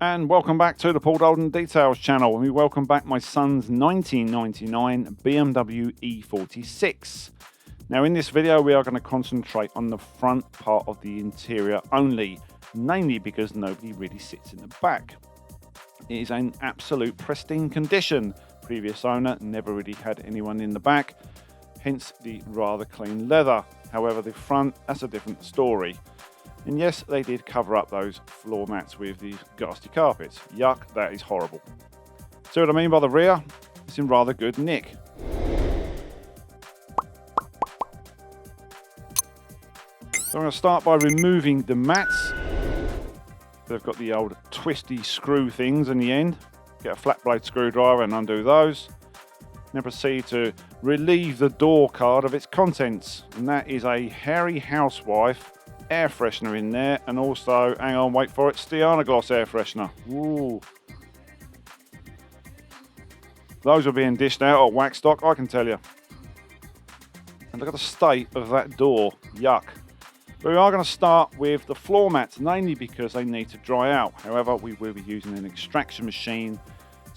And welcome back to the Paul Dalton Details channel. And we welcome back my son's 1999 BMW E46. Now in this video we are going to concentrate on the front part of the interior only, namely because nobody really sits in the back. It is in absolute pristine condition. Previous owner never really had anyone in the back, hence the rather clean leather. However, the front, that's a different story. And yes, they did cover up those floor mats with these ghastly carpets. Yuck, that is horrible. See what I mean by the rear? It's in rather good nick. So I'm going to start by removing the mats. They've got the old twisty screw things in the end. Get a flat blade screwdriver and undo those. Then proceed to relieve the door card of its contents. And that is a hairy housewife air freshener in there, and also, hang on, wait for it, Gloss air freshener. Ooh. Those are being dished out at wax stock, I can tell you. And look at the state of that door. Yuck. But we are going to start with the floor mats, mainly because they need to dry out. However, we will be using an extraction machine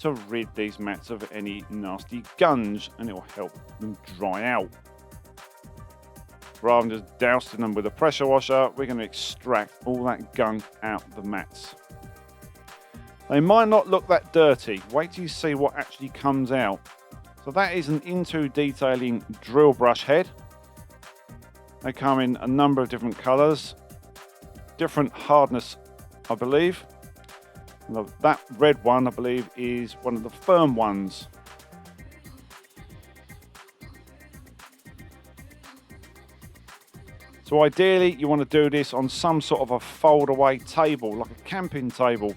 to rid these mats of any nasty gunge, and it will help them dry out. Rather than just dousing them with a pressure washer, we're going to extract all that gunk out the mats. They might not look that dirty. Wait till you see what actually comes out. So that is an Into Detailing drill brush head. They come in a number of different colours, different hardness, I believe. And that red one, I believe, is one of the firm ones. So ideally, you want to do this on some sort of a fold-away table, like a camping table.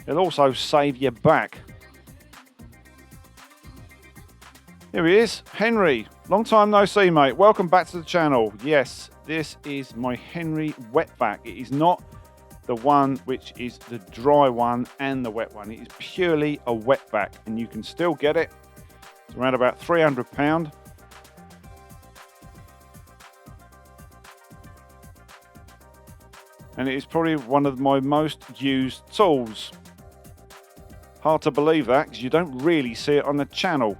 It'll also save your back. Here he is, Henry. Long time no see, mate. Welcome back to the channel. Yes, this is my Henry wetback. It is not the one which is the dry one and the wet one. It is purely a wetback, and you can still get it. It's around about £300. And it is probably one of my most used tools. Hard to believe that, because you don't really see it on the channel.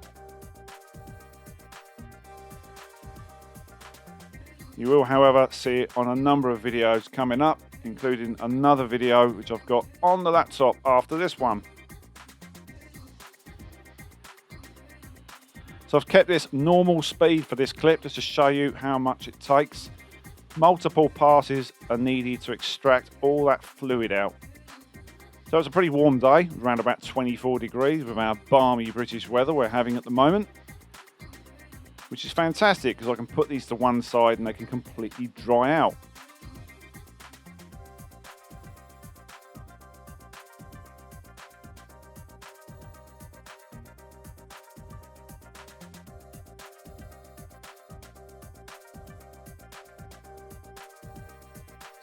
You will, however, see it on a number of videos coming up, including another video which I've got on the laptop after this one. So I've kept this normal speed for this clip just to show you how much it takes. Multiple passes are needed to extract all that fluid out. So it's a pretty warm day, around about 24 degrees with our balmy British weather we're having at the moment. Which is fantastic because I can put these to one side and they can completely dry out.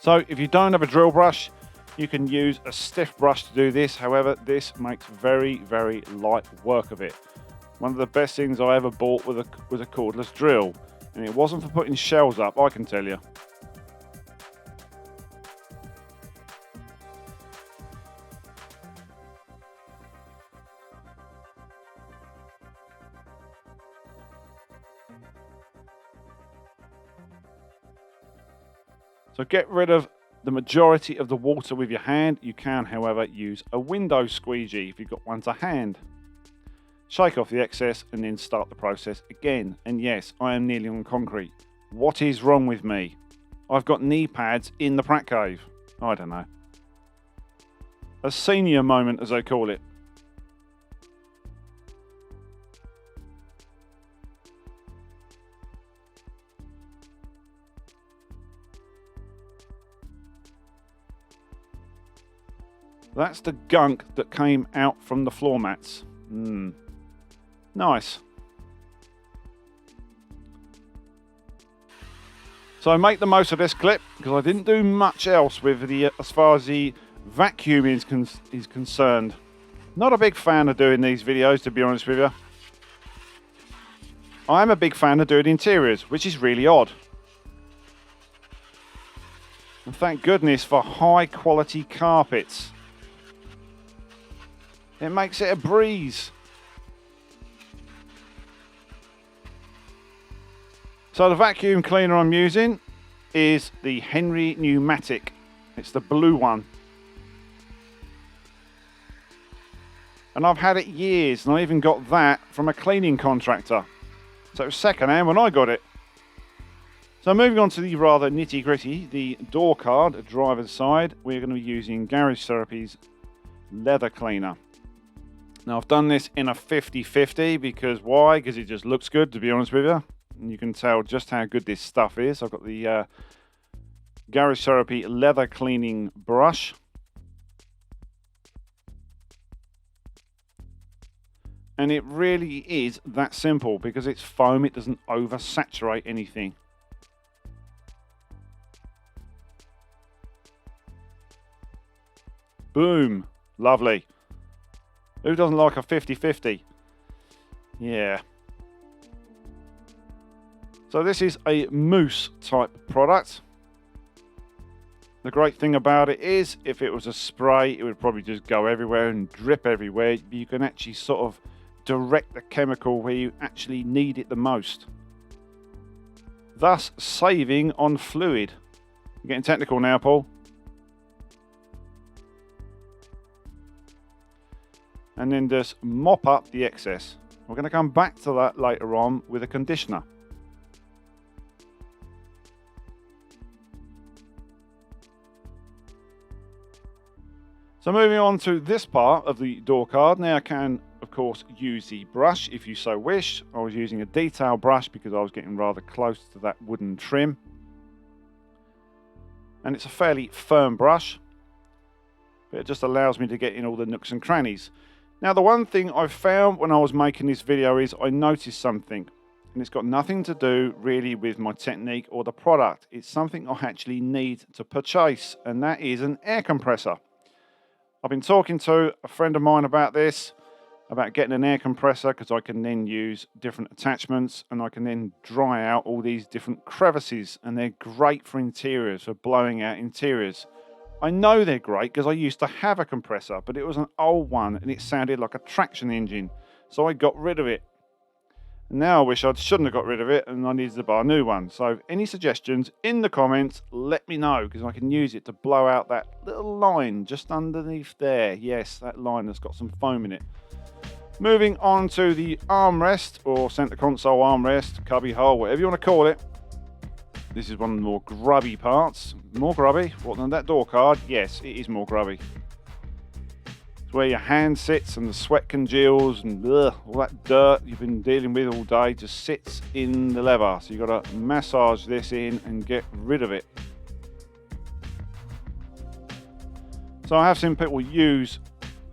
So if you don't have a drill brush, you can use a stiff brush to do this. However, this makes very, very light work of it. One of the best things I ever bought was a cordless drill. And it wasn't for putting shells up, I can tell you. So get rid of the majority of the water with your hand. You can, however, use a window squeegee if you've got one to hand. Shake off the excess and then start the process again. And yes, I am nearly on concrete. What is wrong with me? I've got knee pads in the Pratt Cave. I don't know. A senior moment, as they call it. That's the gunk that came out from the floor mats. Nice. So I make the most of this clip because I didn't do much else with the as far as the vacuum is concerned. Not a big fan of doing these videos, to be honest with you. I'm a big fan of doing interiors, which is really odd. And thank goodness for high quality carpets. It makes it a breeze. So the vacuum cleaner I'm using is the Henry Pneumatic. It's the blue one. And I've had it years, and I even got that from a cleaning contractor. So it was second hand when I got it. So moving on to the rather nitty gritty, the door card, driver's side, we're going to be using Garage Therapy's leather cleaner. Now I've done this in a 50-50 because why? Because it just looks good, to be honest with you. And you can tell just how good this stuff is. I've got the Garage Therapy leather cleaning brush. And it really is that simple because it's foam, it doesn't oversaturate anything. Boom, lovely. Who doesn't like a 50-50? Yeah. So this is a mousse type product. The great thing about it is if it was a spray, it would probably just go everywhere and drip everywhere. You can actually sort of direct the chemical where you actually need it the most, thus saving on fluid. You're getting technical now, Paul. And then just mop up the excess. We're going to come back to that later on with a conditioner. So moving on to this part of the door card. Now I can, of course, use the brush if you so wish. I was using a detail brush because I was getting rather close to that wooden trim. And it's a fairly firm brush, but it just allows me to get in all the nooks and crannies. Now the one thing I found when I was making this video is I noticed something, and it's got nothing to do really with my technique or the product. It's something I actually need to purchase, and that is an air compressor. I've been talking to a friend of mine about this, about getting an air compressor, because I can then use different attachments and I can then dry out all these different crevices, and they're great for interiors, for blowing out interiors. I know they're great because I used to have a compressor, but it was an old one and it sounded like a traction engine, so I got rid of it. And now I wish I shouldn't have got rid of it and I needed to buy a new one. So any suggestions in the comments, let me know, because I can use it to blow out that little line just underneath there. Yes, that line that's got some foam in it. Moving on to the armrest, or center console armrest, cubby hole, whatever you want to call it. This is one of the more grubby parts. More grubby? What, than that door card? Yes, it is more grubby. It's where your hand sits and the sweat congeals and all that dirt you've been dealing with all day just sits in the leather. So you've got to massage this in and get rid of it. So I have seen people use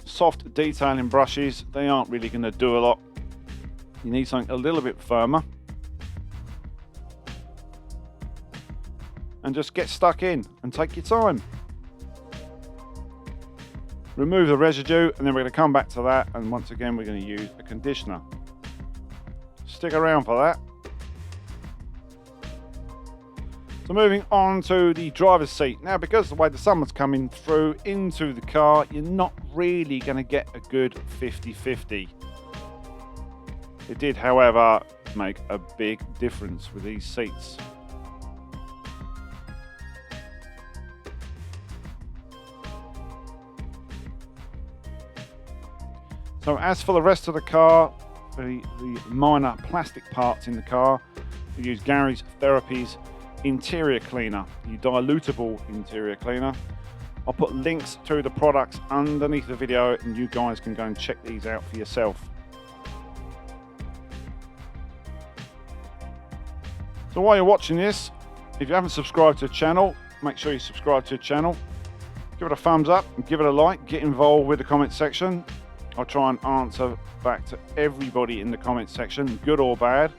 soft detailing brushes. They aren't really going to do a lot. You need something a little bit firmer. And just get stuck in and take your time. Remove the residue, and then we're going to come back to that, and once again we're going to use a conditioner. Stick around for that. So moving on to the driver's seat. Now, because the way the sun's coming through into the car, you're not really going to get a good 50-50. It did, however, make a big difference with these seats. So as for the rest of the car, the minor plastic parts in the car, we use Garage Therapy's interior cleaner, the dilutable interior cleaner. I'll put links to the products underneath the video and you guys can go and check these out for yourself. So while you're watching this, if you haven't subscribed to the channel, make sure you subscribe to the channel. Give it a thumbs up and give it a like, get involved with the comment section. I'll try and answer back to everybody in the comment section, good or bad.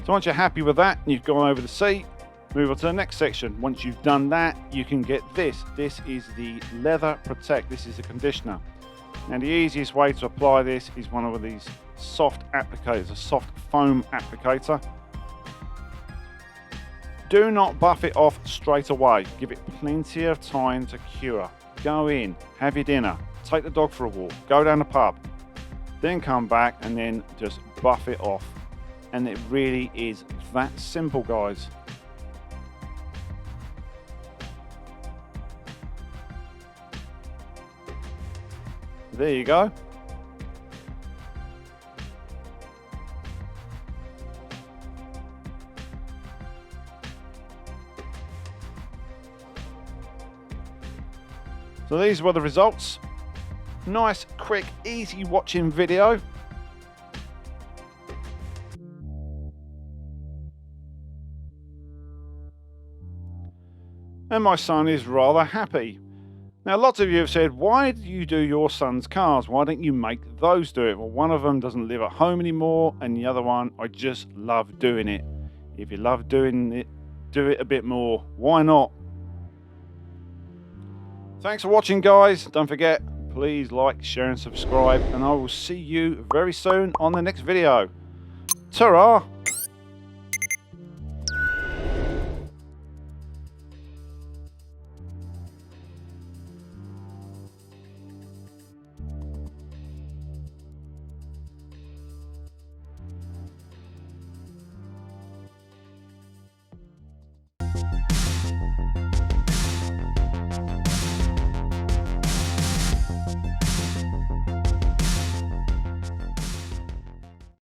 So once you're happy with that and you've gone over the seat, move on to the next section. Once you've done that, you can get this. This is the Leather Protect. This is the conditioner. Now the easiest way to apply this is one of these soft applicators, a soft foam applicator. Do not buff it off straight away. Give it plenty of time to cure. Go in, have your dinner, take the dog for a walk, go down the pub, then come back and then just buff it off. And it really is that simple, guys. There you go. So these were the results. Nice, quick, easy watching video. And my son is rather happy. Now lots of you have said, why do you do your son's cars? Why don't you make those do it? Well, one of them doesn't live at home anymore, and the other one, I just love doing it. If you love doing it, do it a bit more. Why not? Thanks for watching, guys. Don't forget, please like, share and subscribe, and I will see you very soon on the next video. Ta-ra!